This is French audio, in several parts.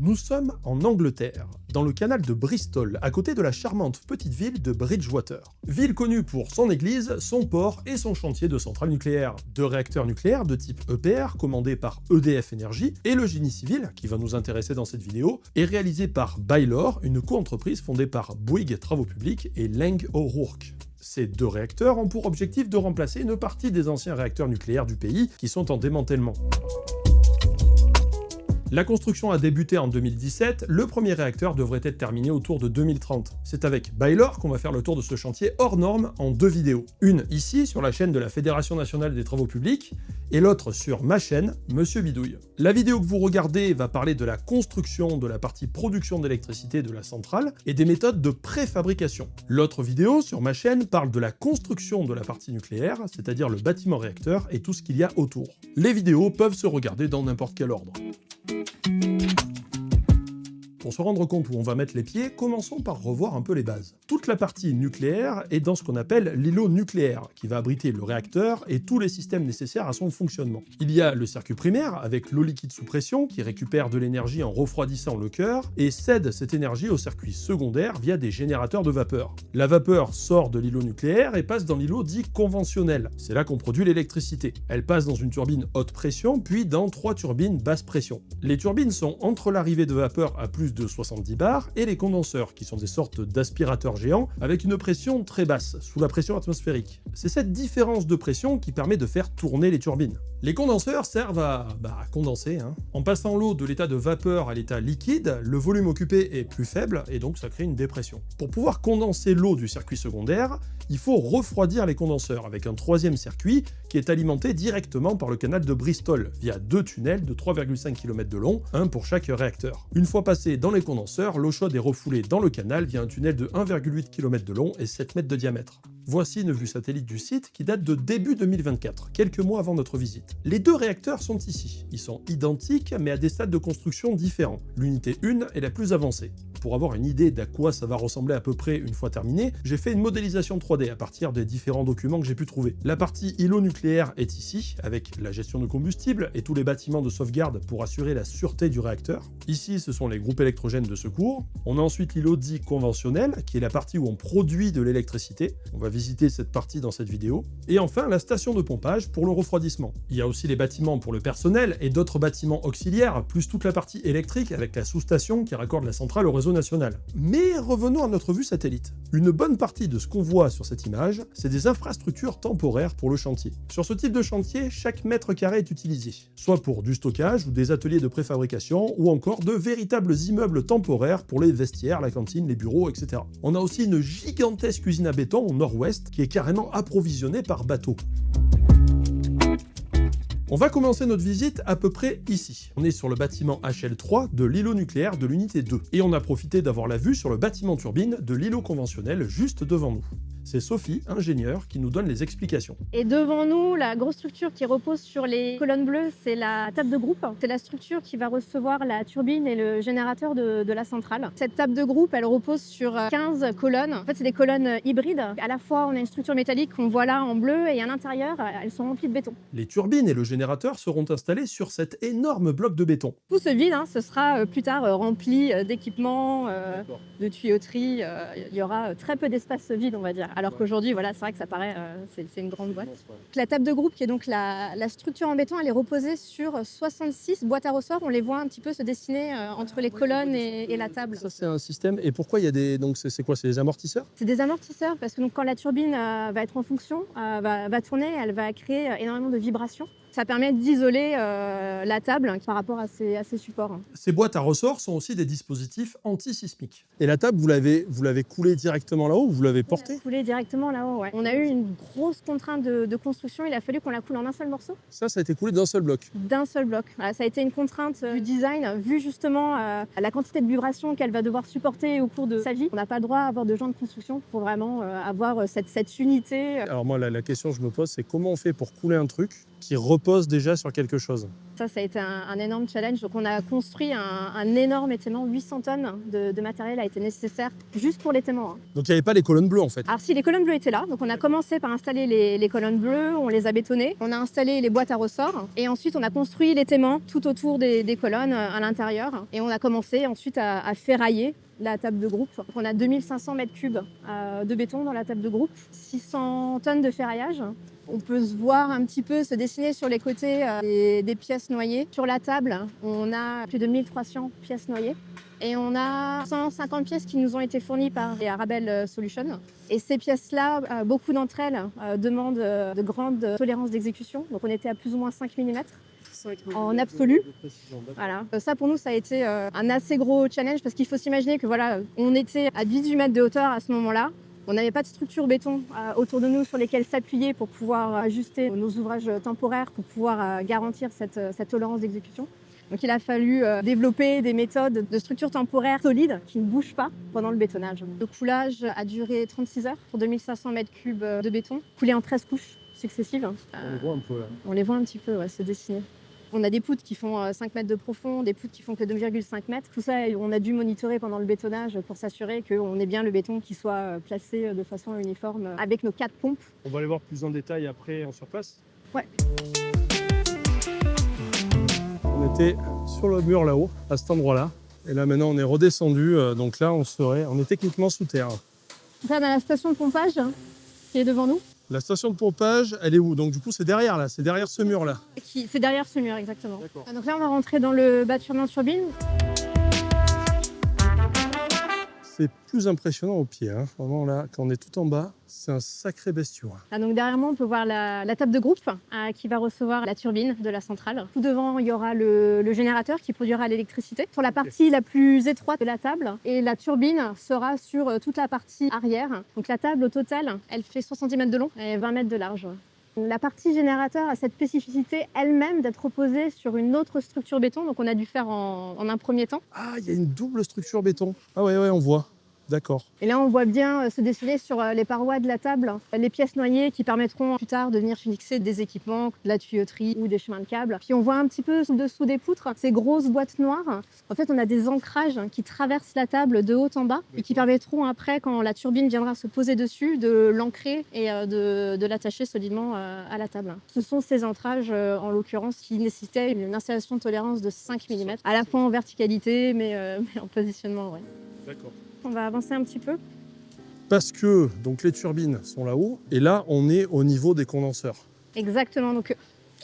Nous sommes en Angleterre, dans le canal de Bristol, à côté de la charmante petite ville de Bridgewater. Ville connue pour son église, son port et son chantier de centrale nucléaire. 2 réacteurs nucléaires de type EPR, commandés par EDF Energy, et le génie civil, qui va nous intéresser dans cette vidéo, est réalisé par Baylor, une co-entreprise fondée par Bouygues Travaux Publics et Laing O'Rourke. Ces 2 réacteurs ont pour objectif de remplacer une partie des anciens réacteurs nucléaires du pays qui sont en démantèlement. La construction a débuté en 2017, le premier réacteur devrait être terminé autour de 2030. C'est avec Baylor qu'on va faire le tour de ce chantier hors norme en 2 vidéos. Une ici sur la chaîne de la Fédération Nationale des Travaux Publics, et l'autre sur ma chaîne, Monsieur Bidouille. La vidéo que vous regardez va parler de la construction de la partie production d'électricité de la centrale et des méthodes de préfabrication. L'autre vidéo sur ma chaîne parle de la construction de la partie nucléaire, c'est-à-dire le bâtiment réacteur et tout ce qu'il y a autour. Les vidéos peuvent se regarder dans n'importe quel ordre. Pour se rendre compte où on va mettre les pieds, commençons par revoir un peu les bases. Toute la partie nucléaire est dans ce qu'on appelle l'îlot nucléaire, qui va abriter le réacteur et tous les systèmes nécessaires à son fonctionnement. Il y a le circuit primaire, avec l'eau liquide sous pression, qui récupère de l'énergie en refroidissant le cœur, et cède cette énergie au circuit secondaire via des générateurs de vapeur. La vapeur sort de l'îlot nucléaire et passe dans l'îlot dit conventionnel. C'est là qu'on produit l'électricité. Elle passe dans une turbine haute pression, puis dans 3 turbines basse pression. Les turbines sont entre l'arrivée de vapeur à plus de 70 bars et les condenseurs, qui sont des sortes d'aspirateurs géants avec une pression très basse, sous la pression atmosphérique. C'est cette différence de pression qui permet de faire tourner les turbines. Les condenseurs servent à condenser. En passant l'eau de l'état de vapeur à l'état liquide, le volume occupé est plus faible et donc ça crée une dépression. Pour pouvoir condenser l'eau du circuit secondaire, il faut refroidir les condenseurs avec un 3e circuit qui est alimenté directement par le canal de Bristol via 2 tunnels de 3,5 km de long, un pour chaque réacteur. Une fois passé dans les condenseurs, l'eau chaude est refoulée dans le canal via un tunnel de 1,8 km de long et 7 mètres de diamètre. Voici une vue satellite du site qui date de début 2024, quelques mois avant notre visite. Les 2 réacteurs sont ici. Ils sont identiques mais à des stades de construction différents. L'unité 1 est la plus avancée. Pour avoir une idée d'à quoi ça va ressembler à peu près une fois terminé, j'ai fait une modélisation 3D à partir des différents documents que j'ai pu trouver. La partie îlot nucléaire est ici, avec la gestion de combustible et tous les bâtiments de sauvegarde pour assurer la sûreté du réacteur. Ici, ce sont les groupes électrogènes de secours. On a ensuite l'îlot dit conventionnel, qui est la partie où on produit de l'électricité. On va visiter cette partie dans cette vidéo. Et enfin, la station de pompage pour le refroidissement. Il y a aussi les bâtiments pour le personnel et d'autres bâtiments auxiliaires, plus toute la partie électrique avec la sous-station qui raccorde la centrale au réseau national. Mais revenons à notre vue satellite. Une bonne partie de ce qu'on voit sur cette image, c'est des infrastructures temporaires pour le chantier. Sur ce type de chantier, chaque mètre carré est utilisé, soit pour du stockage ou des ateliers de préfabrication, ou encore de véritables immeubles temporaires pour les vestiaires, la cantine, les bureaux, etc. On a aussi une gigantesque usine à béton au nord-ouest qui est carrément approvisionnée par bateau. On va commencer notre visite à peu près ici. On est sur le bâtiment HL3 de l'îlot nucléaire de l'unité 2. Et on a profité d'avoir la vue sur le bâtiment turbine de l'îlot conventionnel juste devant nous. C'est Sophie, ingénieure, qui nous donne les explications. Et devant nous, la grosse structure qui repose sur les colonnes bleues, c'est la table de groupe. C'est la structure qui va recevoir la turbine et le générateur de la centrale. Cette table de groupe, elle repose sur 15 colonnes. En fait, c'est des colonnes hybrides. À la fois, on a une structure métallique qu'on voit là en bleu et à l'intérieur, elles sont remplies de béton. Les turbines et le générateur seront installés sur cet énorme bloc de béton. Tout ce vide, ce sera plus tard rempli d'équipements, de tuyauterie. Il y aura très peu d'espace vide, on va dire. Alors qu'aujourd'hui, voilà, c'est vrai que ça paraît, c'est une grande boîte. La table de groupe, qui est donc la structure en béton, elle est reposée sur 66 boîtes à ressorts. On les voit un petit peu se dessiner entre les colonnes et la table. Ça, c'est un système. Et pourquoi il y a des... Donc, c'est quoi? C'est des amortisseurs? C'est des amortisseurs, parce que donc, quand la turbine va être en fonction, va tourner, elle va créer énormément de vibrations. Ça permet d'isoler la table par rapport à ces supports. Ces boîtes à ressorts sont aussi des dispositifs antisismiques. Et la table, vous l'avez coulée directement là-haut ou vous l'avez portée? Coulée directement là-haut, ouais. On a eu une grosse contrainte de construction, il a fallu qu'on la coule en un seul morceau. Ça a été coulé d'un seul bloc? D'un seul bloc. Voilà, ça a été une contrainte du design, vu justement la quantité de vibrations qu'elle va devoir supporter au cours de sa vie. On n'a pas le droit à avoir de gens de construction pour vraiment avoir cette unité. Alors moi, la question que je me pose, c'est comment on fait pour couler un truc qui repose déjà sur quelque chose? Ça a été un énorme challenge. Donc on a construit un énorme étaiment, 800 tonnes de matériel a été nécessaire juste pour l'étaiement. Donc il n'y avait pas les colonnes bleues en fait. Alors si, les colonnes bleues étaient là, donc on a commencé par installer les colonnes bleues, on les a bétonnées, on a installé les boîtes à ressorts et ensuite on a construit l'étaiement tout autour des colonnes à l'intérieur et on a commencé ensuite à ferrailler la table de groupe. Donc on a 2500 mètres cubes de béton dans la table de groupe, 600 tonnes de ferraillage. On peut se voir un petit peu se dessiner sur les côtés des pièces noyées. Sur la table, on a plus de 1300 pièces noyées. Et on a 150 pièces qui nous ont été fournies par les Arabelle Solutions. Et ces pièces-là, beaucoup d'entre elles demandent de grandes tolérances d'exécution. Donc on était à plus ou moins 5 mm en absolu. Voilà. Ça pour nous, ça a été un assez gros challenge parce qu'il faut s'imaginer que voilà, on était à 18 mètres de hauteur à ce moment-là. On n'avait pas de structure béton autour de nous sur lesquelles s'appuyer pour pouvoir ajuster nos ouvrages temporaires, pour pouvoir garantir cette tolérance d'exécution. Donc il a fallu développer des méthodes de structure temporaire solides qui ne bougent pas pendant le bétonnage. Le coulage a duré 36 heures pour 2500 mètres cubes de béton, coulé en 13 couches successives. On les voit un peu là. On les voit un petit peu se dessiner. On a des poutres qui font 5 mètres de profond, des poutres qui font que 2,5 mètres. Tout ça, on a dû monitorer pendant le bétonnage pour s'assurer qu'on ait bien le béton qui soit placé de façon uniforme avec nos 4 pompes. On va aller voir plus en détail après sur place. Ouais. On était sur le mur là-haut, à cet endroit-là. Et là maintenant on est redescendu, donc là on est techniquement sous terre. Donc là on a la station de pompage qui est devant nous. La station de pompage, elle est où? Donc du coup c'est derrière là, c'est derrière ce mur là. C'est derrière ce mur exactement. Donc là on va rentrer dans le bâtiment turbine. C'est plus impressionnant au pied, hein. Vraiment là, quand on est tout en bas, c'est un sacré bestiau. Donc derrière moi, on peut voir la table de groupe qui va recevoir la turbine de la centrale. Tout devant, il y aura le générateur qui produira l'électricité sur la partie la plus étroite de la table. Et la turbine sera sur toute la partie arrière. Donc la table, au total, elle fait 60 cm de long et 20 mètres de large. La partie générateur a cette spécificité elle-même d'être reposée sur une autre structure béton. Donc on a dû faire en un premier temps. Ah, il y a une double structure béton. Ah ouais, on voit. D'accord. Et là, on voit bien se dessiner sur les parois de la table les pièces noyées qui permettront plus tard de venir fixer des équipements, de la tuyauterie ou des chemins de câbles. Puis on voit un petit peu dessous des poutres ces grosses boîtes noires. En fait, on a des ancrages qui traversent la table de haut en bas et qui permettront après, quand la turbine viendra se poser dessus, de l'ancrer et de l'attacher solidement à la table. Ce sont ces ancrages, en l'occurrence, qui nécessitaient une installation de tolérance de 5 mm, à la fois en verticalité mais en positionnement. Ouais. D'accord. On va avancer un petit peu. Parce que donc les turbines sont là-haut et là on est au niveau des condenseurs. Exactement, donc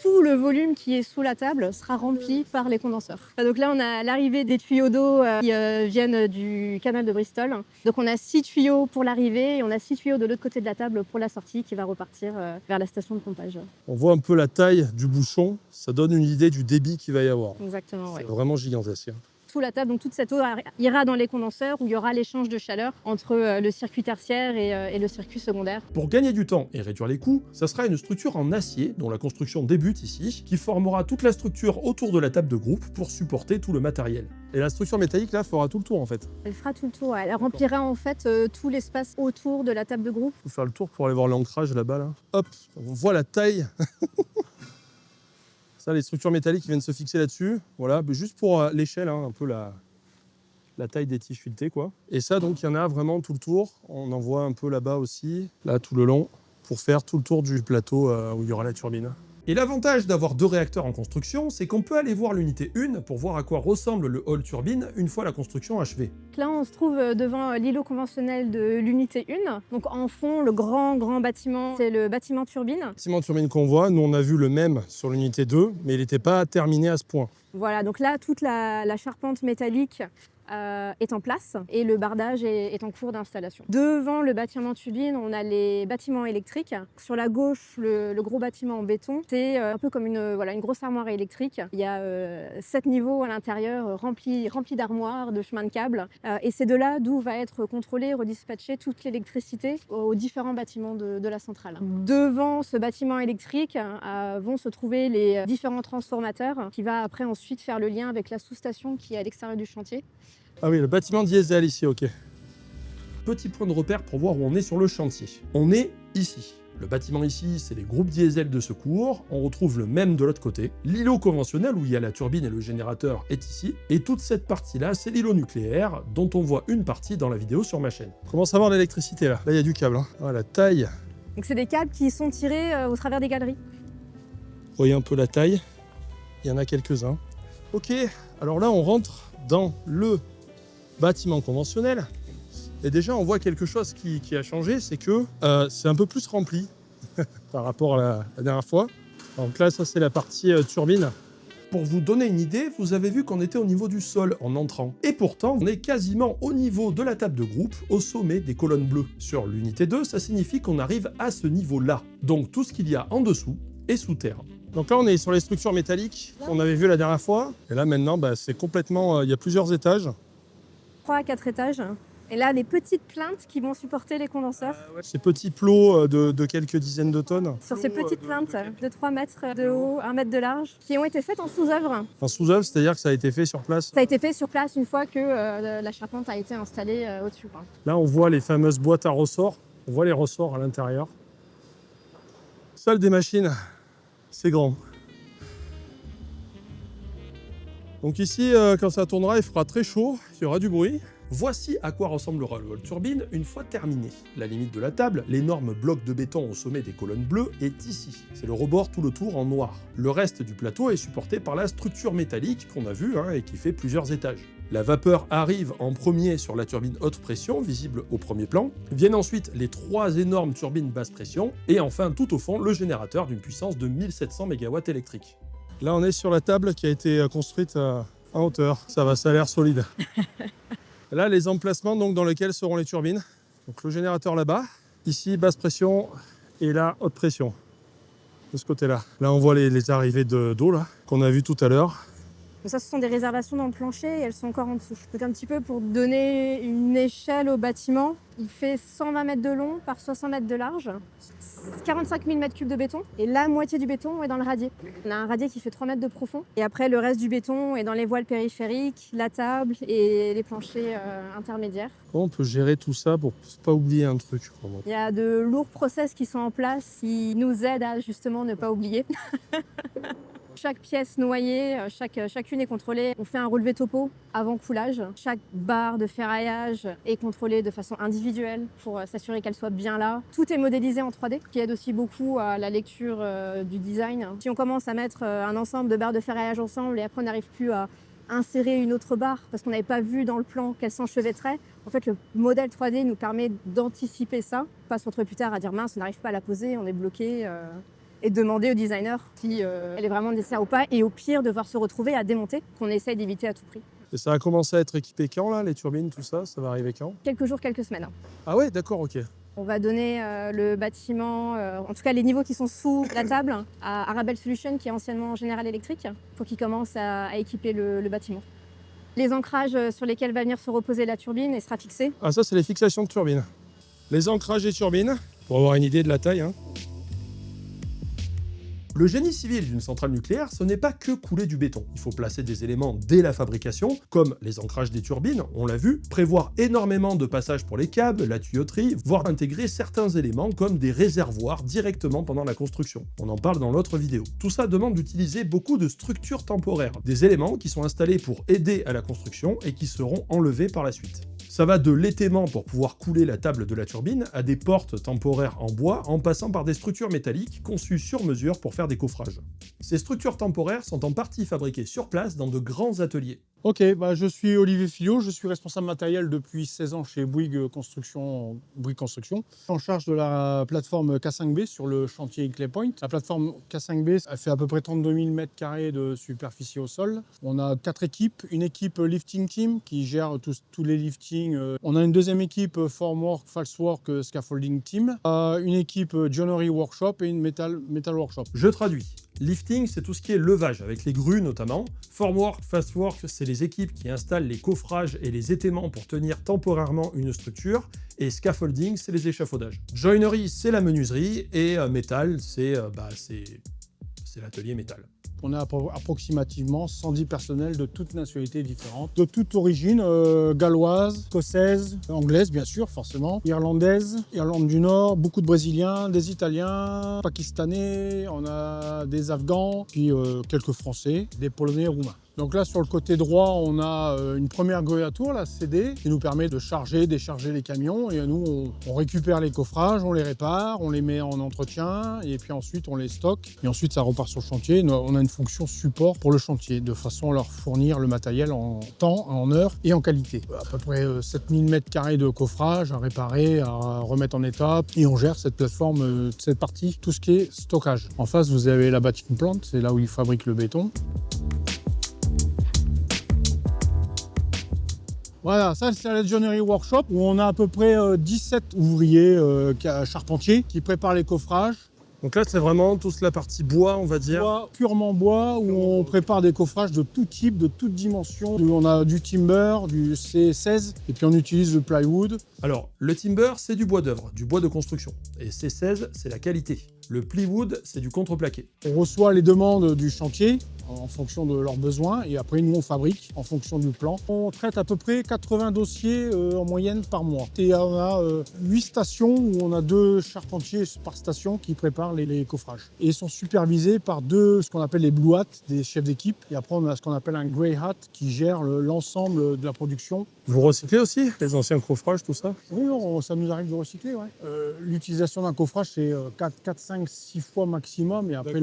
tout le volume qui est sous la table sera rempli par les condenseurs. Donc là on a l'arrivée des tuyaux d'eau qui viennent du canal de Bristol. Donc on a 6 tuyaux pour l'arrivée et on a 6 tuyaux de l'autre côté de la table pour la sortie qui va repartir vers la station de pompage. On voit un peu la taille du bouchon, ça donne une idée du débit qu'il va y avoir. Exactement, C'est ouais. vraiment gigantesque. Sous la table, donc toute cette eau ira dans les condenseurs où il y aura l'échange de chaleur entre le circuit tertiaire et le circuit secondaire. Pour gagner du temps et réduire les coûts, ça sera une structure en acier dont la construction débute ici, qui formera toute la structure autour de la table de groupe pour supporter tout le matériel. Et la structure métallique là fera tout le tour en fait. Elle fera tout le tour, elle remplira en fait tout l'espace autour de la table de groupe. Il faut faire le tour pour aller voir l'ancrage là-bas là. Hop, on voit la taille. Ça, les structures métalliques qui viennent se fixer là-dessus, voilà, juste pour l'échelle, hein, un peu la taille des tiges filetées, quoi. Et ça, donc, il y en a vraiment tout le tour. On en voit un peu là-bas aussi, là, tout le long, pour faire tout le tour du plateau où il y aura la turbine. Et l'avantage d'avoir 2 réacteurs en construction, c'est qu'on peut aller voir l'unité 1 pour voir à quoi ressemble le hall turbine une fois la construction achevée. Là, on se trouve devant l'îlot conventionnel de l'unité 1. Donc en fond, le grand bâtiment, c'est le bâtiment turbine. Le bâtiment turbine qu'on voit, nous on a vu le même sur l'unité 2, mais il n'était pas terminé à ce point. Voilà, donc là, toute la charpente métallique est en place et le bardage est en cours d'installation. Devant le bâtiment turbine, on a les bâtiments électriques. Sur la gauche, le gros bâtiment en béton, c'est un peu comme une grosse armoire électrique. Il y a 7 niveaux à l'intérieur remplis d'armoires, de chemins de câbles. Et c'est de là d'où va être contrôlée, redispatchée toute l'électricité aux différents bâtiments de la centrale. Devant ce bâtiment électrique vont se trouver les différents transformateurs qui va après ensuite faire le lien avec la sous-station qui est à l'extérieur du chantier. Ah oui, le bâtiment diesel ici, ok. Petit point de repère pour voir où on est sur le chantier. On est ici. Le bâtiment ici, c'est les groupes diesel de secours, on retrouve le même de l'autre côté. L'îlot conventionnel, où il y a la turbine et le générateur, est ici, et toute cette partie-là, c'est l'îlot nucléaire, dont on voit une partie dans la vidéo sur ma chaîne. On commence à voir l'électricité là. Là, il y a du câble, hein. Ah, la taille. Donc c'est des câbles qui sont tirés au travers des galeries. Vous voyez un peu la taille, il y en a quelques-uns. Ok, alors là, on rentre dans le bâtiment conventionnel. Et déjà, on voit quelque chose qui a changé, c'est que c'est un peu plus rempli par rapport à la dernière fois. Donc là, ça, c'est la partie turbine. Pour vous donner une idée, vous avez vu qu'on était au niveau du sol en entrant. Et pourtant, on est quasiment au niveau de la table de groupe, au sommet des colonnes bleues. Sur l'unité 2, ça signifie qu'on arrive à ce niveau-là. Donc tout ce qu'il y a en dessous est sous terre. Donc là, on est sur les structures métalliques qu'on avait vues la dernière fois. Et là, maintenant, c'est complètement... il y a plusieurs étages. 3 à 4 étages. Et là, les petites plaintes qui vont supporter les condenseurs. Ces petits plots de quelques dizaines de tonnes. Sur ces petites plaintes de 3 mètres de haut, 1 mètre de large, qui ont été faites en sous-œuvre. En sous-œuvre, c'est-à-dire que ça a été fait sur place. Ça a été fait sur place une fois que la charpente a été installée au-dessus. Là, on voit les fameuses boîtes à ressorts. On voit les ressorts à l'intérieur. Salle des machines, c'est grand. Donc ici, quand ça tournera, il fera très chaud, il y aura du bruit. Voici à quoi ressemblera le hall turbine une fois terminé. La limite de la table, l'énorme bloc de béton au sommet des colonnes bleues, est ici. C'est le rebord tout le tour en noir. Le reste du plateau est supporté par la structure métallique qu'on a vue et qui fait plusieurs étages. La vapeur arrive en premier sur la turbine haute pression, visible au premier plan. Viennent ensuite les 3 énormes turbines basse pression. Et enfin, tout au fond, le générateur d'une puissance de 1700 MW électrique. Là, on est sur la table qui a été construite en hauteur. Ça a l'air solide. Là, les emplacements donc, dans lesquels seront les turbines. Donc le générateur là-bas, ici basse pression et là haute pression. De ce côté-là. Là, on voit les arrivées d'eau là qu'on a vu tout à l'heure. Donc ça, ce sont des réservations dans le plancher et elles sont encore en dessous. Donc un petit peu pour donner une échelle au bâtiment, il fait 120 mètres de long par 60 mètres de large, 45 000 mètres cubes de béton et la moitié du béton est dans le radier. On a un radier qui fait 3 mètres de profond et après le reste du béton est dans les voiles périphériques, la table et les planchers intermédiaires. Comment on peut gérer tout ça pour ne pas oublier un truc? Il y a de lourds process qui sont en place qui nous aident à justement ne pas oublier. Chaque pièce noyée, chacune est contrôlée. On fait un relevé topo avant coulage. Chaque barre de ferraillage est contrôlée de façon individuelle pour s'assurer qu'elle soit bien là. Tout est modélisé en 3D, qui aide aussi beaucoup à la lecture du design. Si on commence à mettre un ensemble de barres de ferraillage ensemble et après on n'arrive plus à insérer une autre barre parce qu'on n'avait pas vu dans le plan qu'elle s'enchevêtrait, en fait le modèle 3D nous permet d'anticiper ça. Pas se retrouver plus tard à dire mince, on n'arrive pas à la poser, on est bloqué. Et demander au designer si elle est vraiment nécessaire ou pas, et au pire, devoir se retrouver à démonter, qu'on essaye d'éviter à tout prix. Et ça a commencé à être équipé quand, là, les turbines, tout ça? Ça va arriver quand? Quelques jours, quelques semaines. Ah ouais, d'accord, ok. On va donner le bâtiment, en tout cas les niveaux qui sont sous la table, à Arabelle Solutions, qui est anciennement General Electric, pour qu'ils commencent à équiper le bâtiment. Les ancrages sur lesquels va venir se reposer la turbine et sera fixé. Ah, ça, c'est les fixations de turbines. Les ancrages des turbines, pour avoir une idée de la taille, Le génie civil d'une centrale nucléaire, ce n'est pas que couler du béton. Il faut placer des éléments dès la fabrication, comme les ancrages des turbines, on l'a vu, prévoir énormément de passages pour les câbles, la tuyauterie, voire intégrer certains éléments comme des réservoirs directement pendant la construction. On en parle dans l'autre vidéo. Tout ça demande d'utiliser beaucoup de structures temporaires, des éléments qui sont installés pour aider à la construction et qui seront enlevés par la suite. Ça va de l'étaiement pour pouvoir couler la table de la turbine à des portes temporaires en bois en passant par des structures métalliques conçues sur mesure pour faire des coffrages. Ces structures temporaires sont en partie fabriquées sur place dans de grands ateliers. Ok, je suis Olivier Filliot, je suis responsable matériel depuis 16 ans chez Bouygues Construction, en charge de la plateforme K5B sur le chantier Hinkley Point. La plateforme K5B, elle fait à peu près 32 000 m² de superficie au sol. On a 4 équipes, une équipe lifting team qui gère tous les liftings. On a une deuxième équipe formwork, falsework, scaffolding team, une équipe joinery workshop et une metal workshop. Je traduis. Lifting, c'est tout ce qui est levage, avec les grues notamment. Formwork, fastwork, c'est les équipes qui installent les coffrages et les étaiments pour tenir temporairement une structure. Et scaffolding, c'est les échafaudages. Joinery, c'est la menuiserie. Et metal, c'est l'atelier métal. On a approximativement 110 personnels de toutes nationalités différentes, de toute origine, galloise, écossaise, anglaise bien sûr, forcément, irlandaise, Irlande du Nord, beaucoup de Brésiliens, des Italiens, Pakistanais, on a des Afghans, puis quelques Français, des Polonais, Roumains. Donc là, sur le côté droit, on a une première grue à tour, la CD, qui nous permet de charger, décharger les camions. Et nous, on récupère les coffrages, on les répare, on les met en entretien, et puis ensuite, on les stocke. Et ensuite, ça repart sur le chantier. On a une fonction support pour le chantier, de façon à leur fournir le matériel en temps, en heure et en qualité. À peu près 7000 m² de coffrage à réparer, à remettre en état. Et on gère cette plateforme, cette partie, tout ce qui est stockage. En face, vous avez la batching plant, c'est là où ils fabriquent le béton. Voilà, ça c'est la Joinery Workshop où on a à peu près 17 ouvriers charpentiers qui préparent les coffrages. Donc là, c'est vraiment toute la partie bois, on va dire. Purement bois, où on prépare des coffrages de tout type, de toute dimension. On a du timber, du C16, et puis on utilise le plywood. Alors, le timber, c'est du bois d'œuvre, du bois de construction. Et C16, c'est la qualité. Le plywood, c'est du contreplaqué. On reçoit les demandes du chantier en fonction de leurs besoins et après nous on fabrique en fonction du plan. On traite à peu près 80 dossiers en moyenne par mois. Et on a 8 stations où on a 2 charpentiers par station qui préparent les coffrages. Et ils sont supervisés par 2, ce qu'on appelle les blue hats, des chefs d'équipe. Et après on a ce qu'on appelle un grey hat qui gère l'ensemble de la production. Vous recyclez aussi les anciens coffrages, tout ça? Oui, ça nous arrive de recycler, ouais. L'utilisation d'un coffrage, c'est 4, 5, 6 fois maximum. Et après,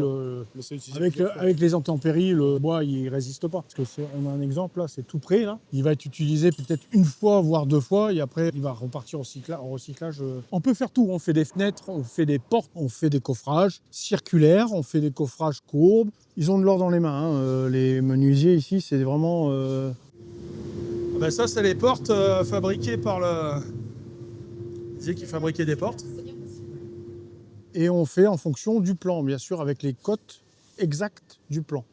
avec les intempéries, le bois, il résiste pas. Parce que on a un exemple, là, c'est tout prêt, là. Il va être utilisé peut-être une fois, voire 2 fois. Et après, il va repartir en recyclage. On peut faire tout. On fait des fenêtres, on fait des portes, on fait des coffrages circulaires, on fait des coffrages courbes. Ils ont de l'or dans les mains, hein. Les menuisiers, ici, c'est vraiment... Ben ça, c'est les portes fabriquées par le... Vous disiez qu'ils fabriquaient des portes. Et on fait en fonction du plan, bien sûr, avec les cotes exactes du plan.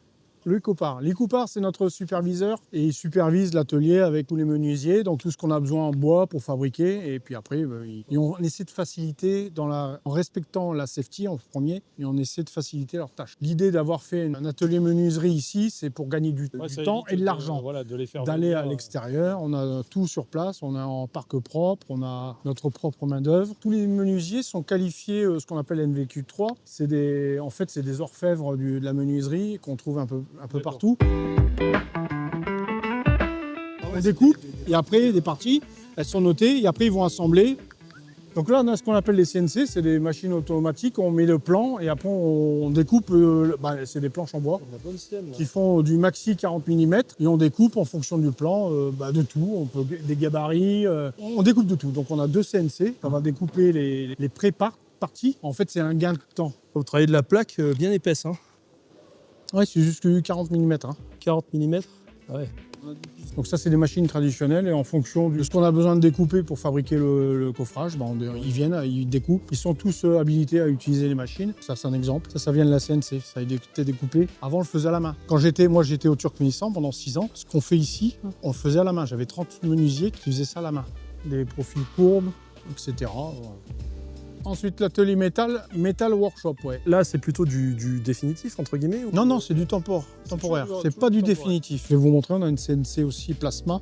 Louis Coupard. Louis Coupard, c'est notre superviseur et il supervise l'atelier avec tous les menuisiers, donc tout ce qu'on a besoin en bois pour fabriquer. Et puis après, on essaie de faciliter en respectant la safety en premier et on essaie de faciliter leurs tâches. L'idée d'avoir fait un atelier menuiserie ici, c'est pour gagner du temps et de l'argent. D'aller à l'extérieur, on a tout sur place, on a un parc propre, on a notre propre main-d'œuvre. Tous les menuisiers sont qualifiés, ce qu'on appelle NVQ3. En fait, c'est des orfèvres de la menuiserie qu'on trouve un peu partout. On découpe et après des parties, elles sont notées et après ils vont assembler. Donc là on a ce qu'on appelle les CNC, c'est des machines automatiques, on met le plan et après on découpe, c'est des planches en bois qui font du maxi 40 mm et on découpe en fonction du plan de tout, des gabarits, on découpe de tout. Donc on a 2 CNC, on va découper les pré-parties. En fait c'est un gain de temps. Vous travaillez de la plaque bien épaisse, hein? Ouais, c'est juste 40 mm. Hein. 40 mm? Ouais. Donc ça, c'est des machines traditionnelles et en fonction de ce qu'on a besoin de découper pour fabriquer le coffrage, ils viennent, ils découpent. Ils sont tous habilités à utiliser les machines. Ça, c'est un exemple. Ça vient de la CNC. Ça a été découpé. Avant, on le faisait à la main. Moi, j'étais au Turkménistan pendant 6 ans. Ce qu'on fait ici, on le faisait à la main. J'avais 30 menuisiers qui faisaient ça à la main. Des profils courbes, etc. Ensuite, l'atelier métal workshop, ouais. Là, c'est plutôt du définitif, entre guillemets ou... Non, c'est du temporaire. C'est pas du définitif. Je vais vous montrer, on a une CNC aussi plasma.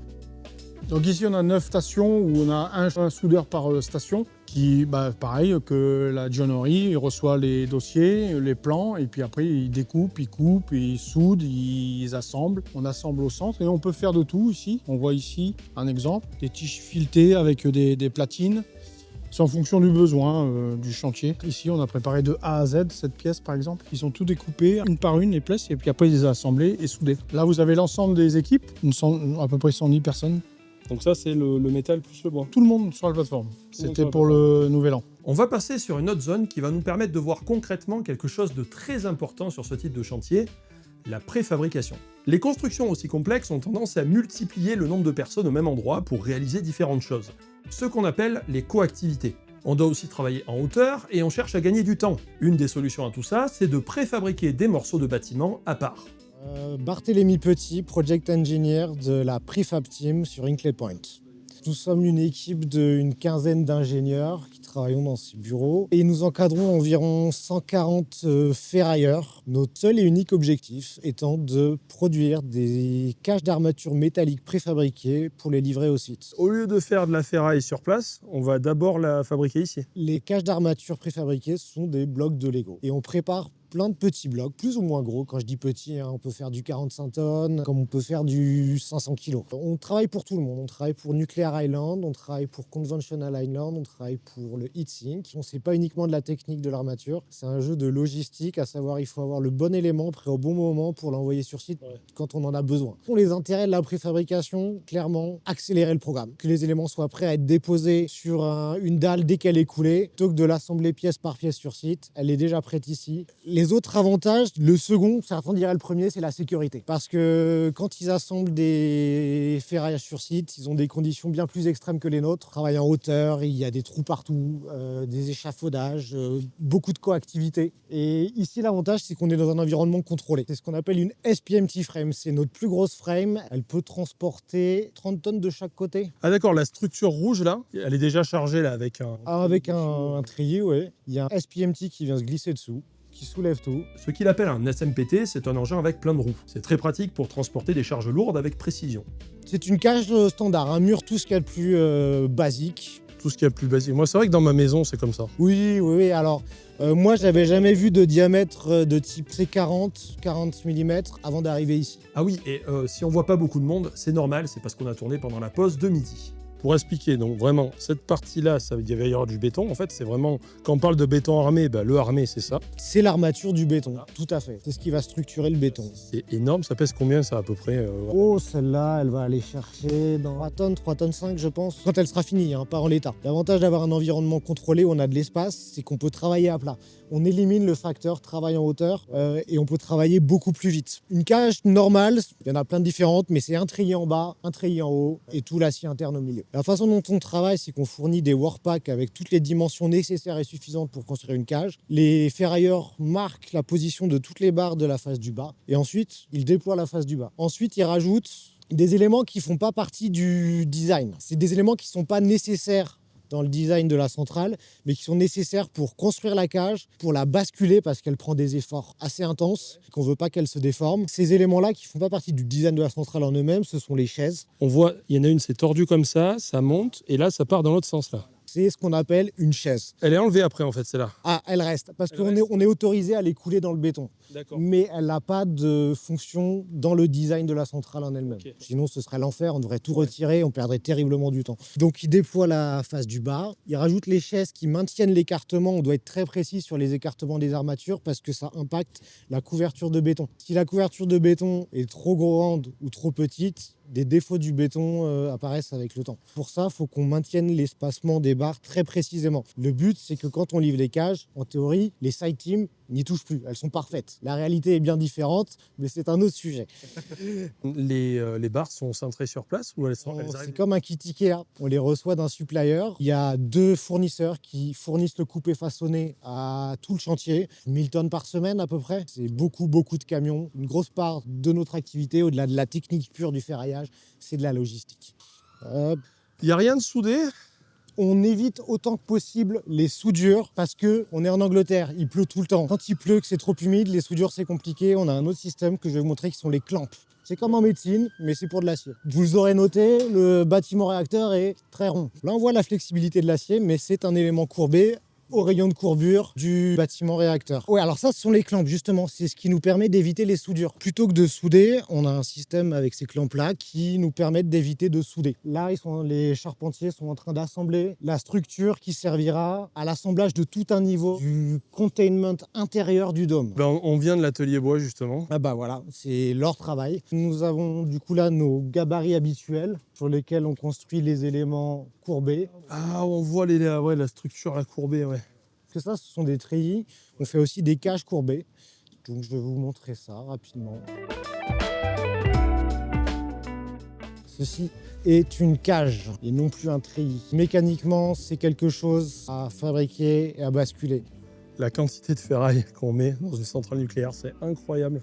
Donc ici, on a 9 stations où on a un soudeur par station qui, pareil que la joinerie, il reçoit les dossiers, les plans, et puis après, il découpe, il coupe, il soude, ils assemblent. On assemble au centre et on peut faire de tout ici. On voit ici un exemple, des tiges filetées avec des platines. C'est en fonction du besoin du chantier. Ici, on a préparé de A à Z cette pièce, par exemple. Ils sont tous découpés, une par une, les pièces, et puis après, ils les ont assemblés et soudés. Là, vous avez l'ensemble des équipes, à peu près 110 personnes. Donc ça, c'est le métal plus le bois. Tout le monde sur la plateforme. C'était pour le Nouvel An. On va passer sur une autre zone qui va nous permettre de voir concrètement quelque chose de très important sur ce type de chantier, la préfabrication. Les constructions aussi complexes ont tendance à multiplier le nombre de personnes au même endroit pour réaliser différentes choses. Ce qu'on appelle les coactivités. On doit aussi travailler en hauteur et on cherche à gagner du temps. Une des solutions à tout ça, c'est de préfabriquer des morceaux de bâtiments à part. Barthélémy Petit, Project Engineer de la Prefab Team sur Hinkley Point. Nous sommes une équipe d'une quinzaine d'ingénieurs qui travaillons dans ces bureaux et nous encadrons environ 140 ferrailleurs. Notre seul et unique objectif étant de produire des cages d'armature métallique préfabriquées pour les livrer au site. Au lieu de faire de la ferraille sur place, on va d'abord la fabriquer ici. Les cages d'armature préfabriquées sont des blocs de Lego et on prépare plein de petits blocs, plus ou moins gros. Quand je dis petit, on peut faire du 45 tonnes, comme on peut faire du 500 kg. On travaille pour tout le monde. On travaille pour Nuclear Island, on travaille pour Conventional Island, on travaille pour le Heatsink. On ne sait pas uniquement de la technique de l'armature, c'est un jeu de logistique, à savoir il faut avoir le bon élément prêt au bon moment pour l'envoyer sur site quand on en a besoin. Pour les intérêts de la préfabrication, clairement, accélérer le programme. Que les éléments soient prêts à être déposés sur une dalle dès qu'elle est coulée, plutôt que de l'assembler pièce par pièce sur site. Elle est déjà prête ici. Les autres avantages, le second, certains diraient le premier, c'est la sécurité. Parce que quand ils assemblent des ferraillages sur site, ils ont des conditions bien plus extrêmes que les nôtres. Ils travaillent en hauteur, il y a des trous partout, des échafaudages, beaucoup de coactivité. Et ici, l'avantage, c'est qu'on est dans un environnement contrôlé. C'est ce qu'on appelle une SPMT frame. C'est notre plus grosse frame. Elle peut transporter 30 tonnes de chaque côté. Ah d'accord, la structure rouge là, elle est déjà chargée là avec un... Avec un trier, ouais. Il y a un SPMT qui vient se glisser dessous, qui soulève tout. Ce qu'il appelle un SMPT, c'est un engin avec plein de roues. C'est très pratique pour transporter des charges lourdes avec précision. C'est une cage standard, un mur, tout ce qu'il y a de plus basique. Tout ce qu'il y a de plus basique. Moi, c'est vrai que dans ma maison, c'est comme ça. Oui. Alors, moi, j'avais jamais vu de diamètre de type C40, 40 mm avant d'arriver ici. Ah oui, et si on voit pas beaucoup de monde, c'est normal, c'est parce qu'on a tourné pendant la pause de midi. Pour expliquer, donc vraiment, cette partie-là, ça veut dire qu'il va y avoir du béton. En fait, c'est vraiment, quand on parle de béton armé, le armé, c'est ça. C'est l'armature du béton, tout à fait. C'est ce qui va structurer le béton. C'est énorme, ça pèse combien ça à peu près Oh, celle-là, elle va aller chercher dans 3 tonnes 5, je pense, quand elle sera finie, pas en l'état. L'avantage d'avoir un environnement contrôlé où on a de l'espace, c'est qu'on peut travailler à plat. On élimine le facteur travail en hauteur et on peut travailler beaucoup plus vite. Une cage normale, il y en a plein de différentes, mais c'est un treillis en bas, un treillis en haut et tout l'acier interne au milieu. La façon dont on travaille, c'est qu'on fournit des workpacks avec toutes les dimensions nécessaires et suffisantes pour construire une cage. Les ferrailleurs marquent la position de toutes les barres de la face du bas et ensuite, ils déploient la face du bas. Ensuite, ils rajoutent des éléments qui ne font pas partie du design. C'est des éléments qui ne sont pas nécessaires dans le design de la centrale, mais qui sont nécessaires pour construire la cage, pour la basculer parce qu'elle prend des efforts assez intenses, qu'on ne veut pas qu'elle se déforme. Ces éléments-là qui ne font pas partie du design de la centrale en eux-mêmes, ce sont les chaises. On voit, il y en a une, c'est tordu comme ça monte, et là, ça part dans l'autre sens là. C'est ce qu'on appelle une chaise. Elle est enlevée après en fait, celle-là. Ah, elle reste, parce qu'on est autorisé à les couler dans le béton. D'accord. Mais elle n'a pas de fonction dans le design de la centrale en elle-même. Okay. Sinon, ce serait l'enfer, on devrait tout retirer, on perdrait terriblement du temps. Donc, il déploie la face du bas, il rajoute les chaises qui maintiennent l'écartement. On doit être très précis sur les écartements des armatures parce que ça impacte la couverture de béton. Si la couverture de béton est trop grande ou trop petite, des défauts du béton apparaissent avec le temps. Pour ça, il faut qu'on maintienne l'espacement des barres très précisément. Le but, c'est que quand on livre les cages, en théorie, les side teams n'y touchent plus. Elles sont parfaites. La réalité est bien différente, mais c'est un autre sujet. Les barres sont cintrées sur place ou elles arrivent... C'est comme un kit Ikea. On les reçoit d'un supplier. Il y a 2 fournisseurs qui fournissent le coupé façonné à tout le chantier. 1000 tonnes par semaine à peu près. C'est beaucoup de camions. Une grosse part de notre activité, au-delà de la technique pure du ferraillage, c'est de la logistique. Il n'y a rien de soudé? On évite autant que possible les soudures parce qu'on est en Angleterre, il pleut tout le temps. Quand il pleut, que c'est trop humide, les soudures c'est compliqué. On a un autre système que je vais vous montrer qui sont les clamps. C'est comme en médecine, mais c'est pour de l'acier. Vous aurez noté, le bâtiment réacteur est très rond. Là, on voit la flexibilité de l'acier, mais c'est un élément courbé au rayon de courbure du bâtiment réacteur. Oui, alors ça, ce sont les clamps, justement. C'est ce qui nous permet d'éviter les soudures. Plutôt que de souder, on a un système avec ces clamps-là qui nous permettent d'éviter de souder. Là, les charpentiers sont en train d'assembler la structure qui servira à l'assemblage de tout un niveau du containment intérieur du dôme. On vient de l'atelier bois, justement. Ah bah voilà, c'est leur travail. Nous avons du coup là nos gabarits habituels sur lesquels on construit les éléments courbés. Ah, on voit la structure à courbée, ouais. Que ça, ce sont des treillis. On fait aussi des cages courbées. Donc je vais vous montrer ça rapidement. Ceci est une cage et non plus un treillis. Mécaniquement, c'est quelque chose à fabriquer et à basculer. La quantité de ferraille qu'on met dans une centrale nucléaire, c'est incroyable.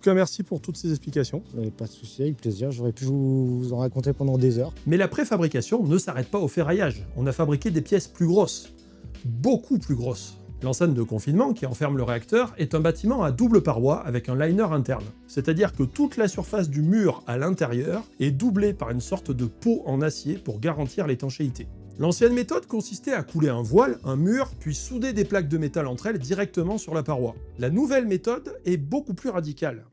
tout cas, merci pour toutes ces explications. Pas de souci, avec plaisir. J'aurais pu vous en raconter pendant des heures. Mais la préfabrication ne s'arrête pas au ferraillage. On a fabriqué des pièces plus grosses. Beaucoup plus grosses. L'enceinte de confinement qui enferme le réacteur est un bâtiment à double paroi avec un liner interne. C'est-à-dire que toute la surface du mur à l'intérieur est doublée par une sorte de pot en acier pour garantir l'étanchéité. L'ancienne méthode consistait à couler un voile, un mur, puis souder des plaques de métal entre elles directement sur la paroi. La nouvelle méthode est beaucoup plus radicale.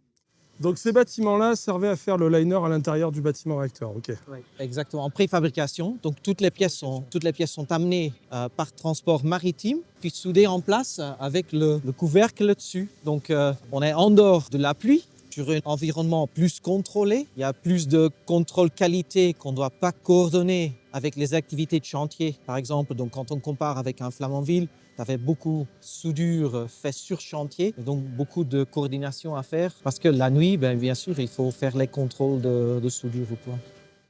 Donc ces bâtiments-là servaient à faire le liner à l'intérieur du bâtiment réacteur, ok. Oui, exactement, en préfabrication. Donc toutes les pièces sont amenées par transport maritime, puis soudées en place avec le couvercle dessus. Donc on est en dehors de la pluie, sur un environnement plus contrôlé. Il y a plus de contrôle qualité qu'on ne doit pas coordonner avec les activités de chantier. Par exemple, donc quand on compare avec un Flamanville, tu avais beaucoup de soudure fait sur chantier, donc beaucoup de coordination à faire. Parce que la nuit, bien sûr, il faut faire les contrôles de soudure ou quoi.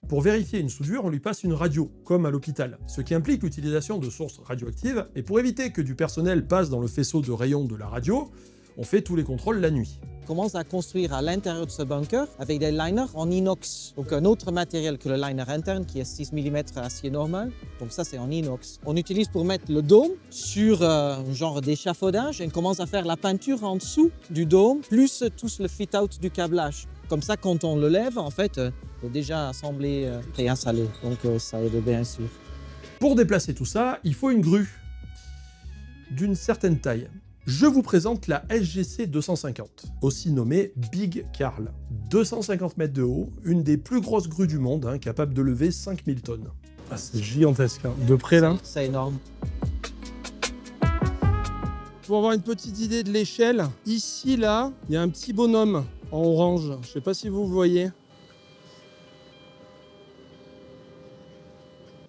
Pour vérifier une soudure, on lui passe une radio, comme à l'hôpital, ce qui implique l'utilisation de sources radioactives, et pour éviter que du personnel passe dans le faisceau de rayons de la radio, on fait tous les contrôles la nuit. On commence à construire à l'intérieur de ce bunker avec des liners en inox. Donc un autre matériel que le liner interne qui est 6 mm acier normal. Donc ça c'est en inox. On utilise pour mettre le dôme sur un genre d'échafaudage et on commence à faire la peinture en dessous du dôme plus tout le fit-out du câblage. Comme ça quand on le lève en fait, il est déjà assemblé et installé. Donc ça aide bien sûr. Pour déplacer tout ça, il faut une grue d'une certaine taille. Je vous présente la SGC 250, aussi nommée Big Carl. 250 mètres de haut, une des plus grosses grues du monde, capable de lever 5000 tonnes. Ah, c'est gigantesque, de près là. C'est énorme. Pour avoir une petite idée de l'échelle, ici là, il y a un petit bonhomme en orange, je sais pas si vous le voyez.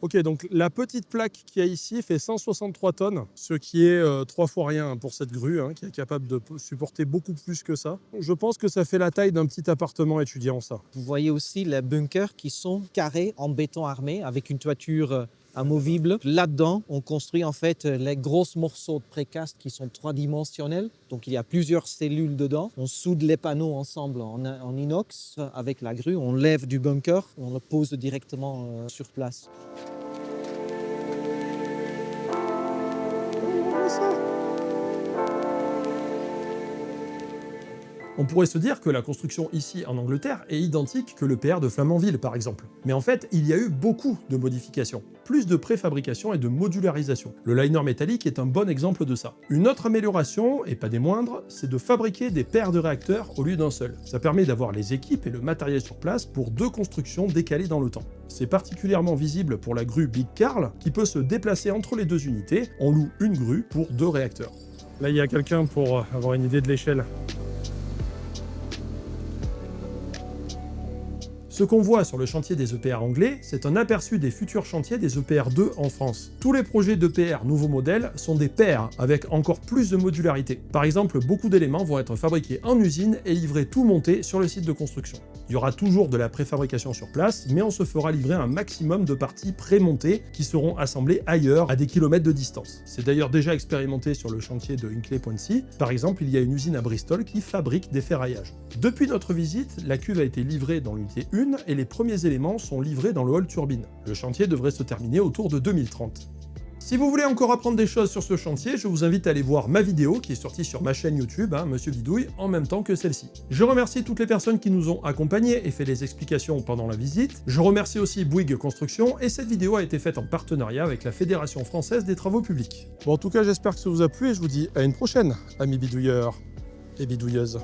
Ok, donc la petite plaque qu'il y a ici fait 163 tonnes, ce qui est 3 fois rien pour cette grue, qui est capable de supporter beaucoup plus que ça. Je pense que ça fait la taille d'un petit appartement étudiant, ça. Vous voyez aussi les bunkers qui sont carrés en béton armé avec une toiture amovible. Là-dedans, on construit en fait les gros morceaux de précast qui sont 3-dimensionnels. Donc il y a plusieurs cellules dedans. On soude les panneaux ensemble en inox avec la grue. On lève du bunker, on le pose directement sur place. On pourrait se dire que la construction ici en Angleterre est identique que le PR de Flamanville par exemple. Mais en fait, il y a eu beaucoup de modifications. Plus de préfabrication et de modularisation. Le liner métallique est un bon exemple de ça. Une autre amélioration, et pas des moindres, c'est de fabriquer des paires de réacteurs au lieu d'un seul. Ça permet d'avoir les équipes et le matériel sur place pour 2 constructions décalées dans le temps. C'est particulièrement visible pour la grue Big Carl, qui peut se déplacer entre les 2 unités. On loue une grue pour 2 réacteurs. Là, il y a quelqu'un pour avoir une idée de l'échelle. Ce qu'on voit sur le chantier des EPR anglais, c'est un aperçu des futurs chantiers des EPR2 en France. Tous les projets d'EPR nouveaux modèles sont des paires avec encore plus de modularité. Par exemple, beaucoup d'éléments vont être fabriqués en usine et livrés tout monté sur le site de construction. Il y aura toujours de la préfabrication sur place, mais on se fera livrer un maximum de parties pré-montées qui seront assemblées ailleurs à des kilomètres de distance. C'est d'ailleurs déjà expérimenté sur le chantier de Hinkley-Point-C. Par exemple, il y a une usine à Bristol qui fabrique des ferraillages. Depuis notre visite, la cuve a été livrée dans l'unité 1 et les premiers éléments sont livrés dans le hall turbine. Le chantier devrait se terminer autour de 2030. Si vous voulez encore apprendre des choses sur ce chantier, je vous invite à aller voir ma vidéo qui est sortie sur ma chaîne YouTube, Monsieur Bidouille, en même temps que celle-ci. Je remercie toutes les personnes qui nous ont accompagnés et fait les explications pendant la visite. Je remercie aussi Bouygues Construction et cette vidéo a été faite en partenariat avec la Fédération Française des Travaux Publics. Bon, en tout cas, j'espère que ça vous a plu et je vous dis à une prochaine, amis bidouilleurs et bidouilleuses.